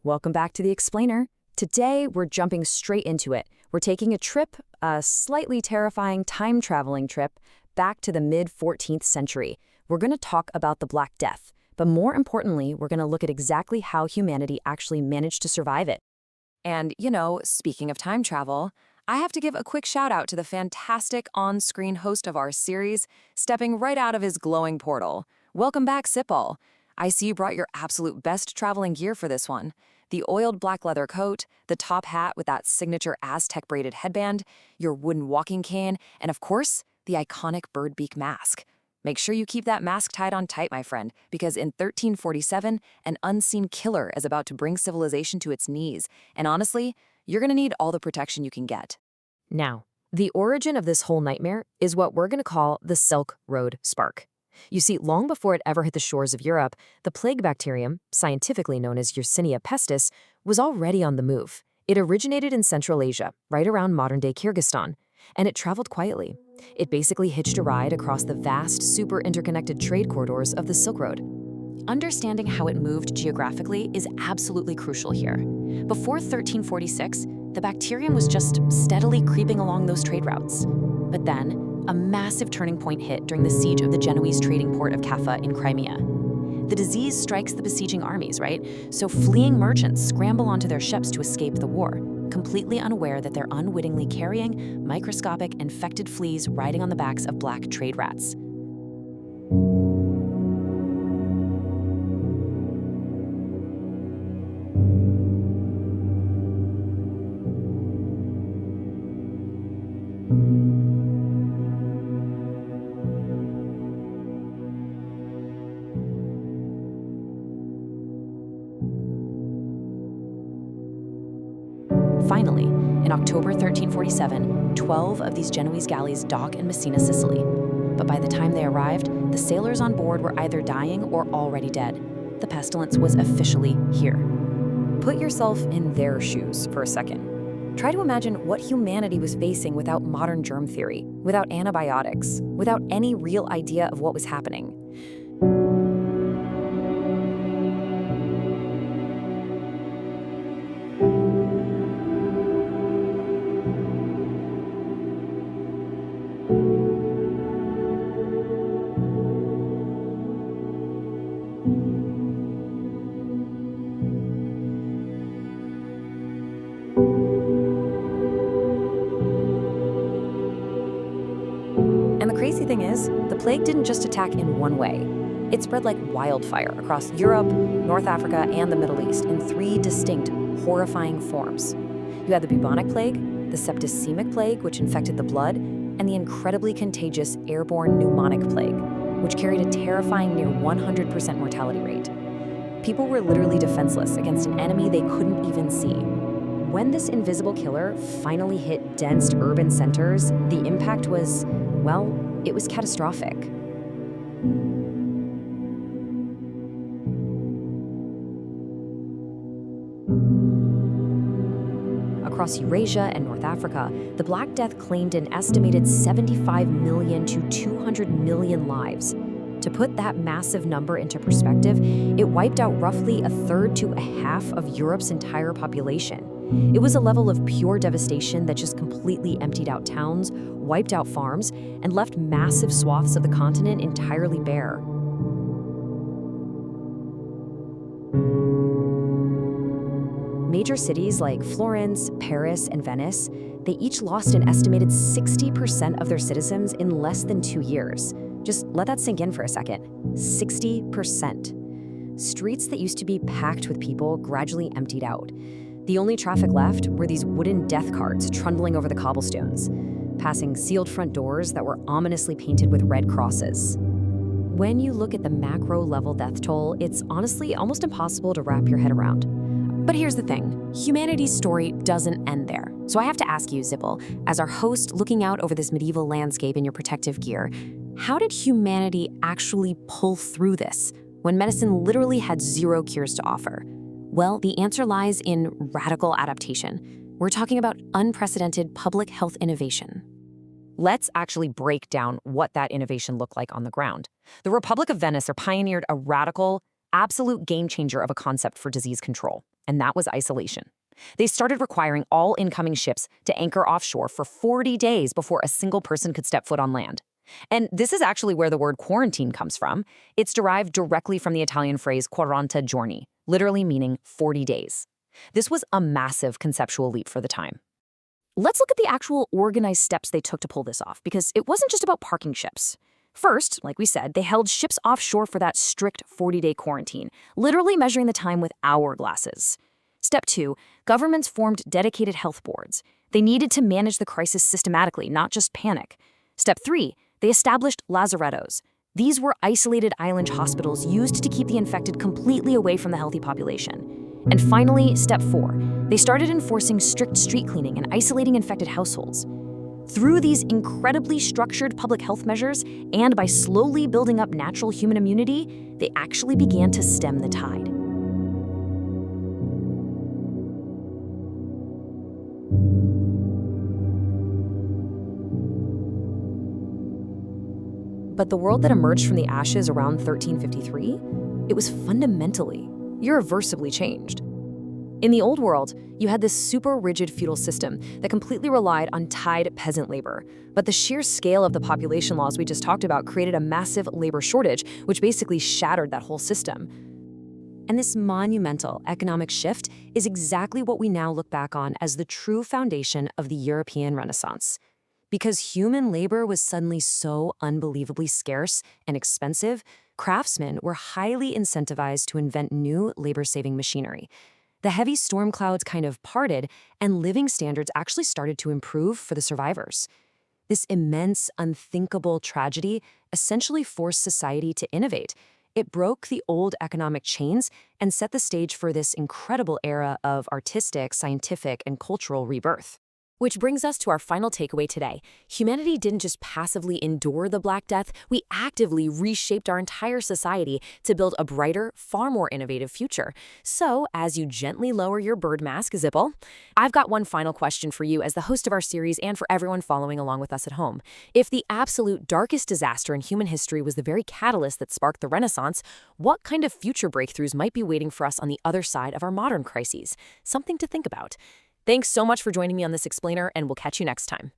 Welcome back to The Explainer. Today, we're jumping straight into it. We're taking a trip, a slightly terrifying time-traveling trip, back to the mid-14th century. We're going to talk about the Black Death, but more importantly, we're going to look at exactly how humanity actually managed to survive it. And, speaking of time travel, I have to give a quick shout out to the fantastic on-screen host of our series, stepping right out of his glowing portal. Welcome back, Xipil. I see you brought your absolute best traveling gear for this one. The oiled black leather coat, the top hat with that signature Aztec braided headband, your wooden walking cane, and of course, the iconic bird beak mask. Make sure you keep that mask tied on tight, my friend, because in 1347, an unseen killer is about to bring civilization to its knees. And honestly, you're going to need all the protection you can get. Now, the origin of this whole nightmare is what we're going to call the Silk Road Spark. You see, long before it ever hit the shores of Europe, the plague bacterium, scientifically known as Yersinia pestis, was already on the move. It originated in Central Asia, right around modern-day Kyrgyzstan, and it traveled quietly. It basically hitched a ride across the vast, super interconnected trade corridors of the Silk Road. Understanding how it moved geographically is absolutely crucial here. Before 1346, the bacterium was just steadily creeping along those trade routes. But then, a massive turning point hit during the siege of the Genoese trading port of Caffa in Crimea. The disease strikes the besieging armies, right? So fleeing merchants scramble onto their ships to escape the war, completely unaware that they're unwittingly carrying microscopic infected fleas riding on the backs of black trade rats. Finally, in October 1347, 12 of these Genoese galleys dock in Messina, Sicily. But by the time they arrived, the sailors on board were either dying or already dead. The pestilence was officially here. Put yourself in their shoes for a second. Try to imagine what humanity was facing without modern germ theory, without antibiotics, without any real idea of what was happening. And the crazy thing is, the plague didn't just attack in one way. It spread like wildfire across Europe, North Africa, and the Middle East in three distinct, horrifying forms. You had the bubonic plague, the septicemic plague, which infected the blood, and the incredibly contagious airborne pneumonic plague, which carried a terrifying near 100% mortality rate. People were literally defenseless against an enemy they couldn't even see. When this invisible killer finally hit dense urban centers, the impact was, well, it was catastrophic. Across Eurasia and North Africa, the Black Death claimed an estimated 75 million to 200 million lives. To put that massive number into perspective, it wiped out roughly a third to a half of Europe's entire population. It was a level of pure devastation that just completely emptied out towns, wiped out farms, and left massive swaths of the continent entirely bare. Major cities like Florence, Paris, and Venice, they each lost an estimated 60% of their citizens in less than 2 years. Just let that sink in for a second. 60%. Streets that used to be packed with people gradually emptied out. The only traffic left were these wooden death carts trundling over the cobblestones, passing sealed front doors that were ominously painted with red crosses. When you look at the macro-level death toll, it's honestly almost impossible to wrap your head around. But here's the thing, humanity's story doesn't end there. So I have to ask you, Xipil, as our host looking out over this medieval landscape in your protective gear, how did humanity actually pull through this when medicine literally had zero cures to offer? Well, the answer lies in radical adaptation. We're talking about unprecedented public health innovation. Let's actually break down what that innovation looked like on the ground. The Republic of Venice pioneered a radical, absolute game changer of a concept for disease control: and that was isolation. They started requiring all incoming ships to anchor offshore for 40 days before a single person could step foot on land. And this is actually where the word quarantine comes from. It's derived directly from the Italian phrase quaranta giorni, literally meaning 40 days. This was a massive conceptual leap for the time. Let's look at the actual organized steps they took to pull this off, because it wasn't just about parking ships. First, like we said, they held ships offshore for that strict 40-day quarantine, literally measuring the time with hourglasses. Step 2, governments formed dedicated health boards. They needed to manage the crisis systematically, not just panic. Step 3, they established lazarettos. These were isolated island hospitals used to keep the infected completely away from the healthy population. And finally, step 4, they started enforcing strict street cleaning and isolating infected households. Through these incredibly structured public health measures, and by slowly building up natural human immunity, they actually began to stem the tide. But the world that emerged from the ashes around 1353, it was fundamentally, irreversibly changed. In the old world, you had this super rigid feudal system that completely relied on tied peasant labor. But the sheer scale of the population laws we just talked about created a massive labor shortage, which basically shattered that whole system. And this monumental economic shift is exactly what we now look back on as the true foundation of the European Renaissance. Because human labor was suddenly so unbelievably scarce and expensive, craftsmen were highly incentivized to invent new labor-saving machinery. The heavy storm clouds kind of parted, and living standards actually started to improve for the survivors. This immense, unthinkable tragedy essentially forced society to innovate. It broke the old economic chains and set the stage for this incredible era of artistic, scientific, and cultural rebirth. Which brings us to our final takeaway today. Humanity didn't just passively endure the Black Death, we actively reshaped our entire society to build a brighter, far more innovative future. So, as you gently lower your bird mask, Xipil, I've got one final question for you as the host of our series and for everyone following along with us at home. If the absolute darkest disaster in human history was the very catalyst that sparked the Renaissance, what kind of future breakthroughs might be waiting for us on the other side of our modern crises? Something to think about. Thanks so much for joining me on this explainer, and we'll catch you next time.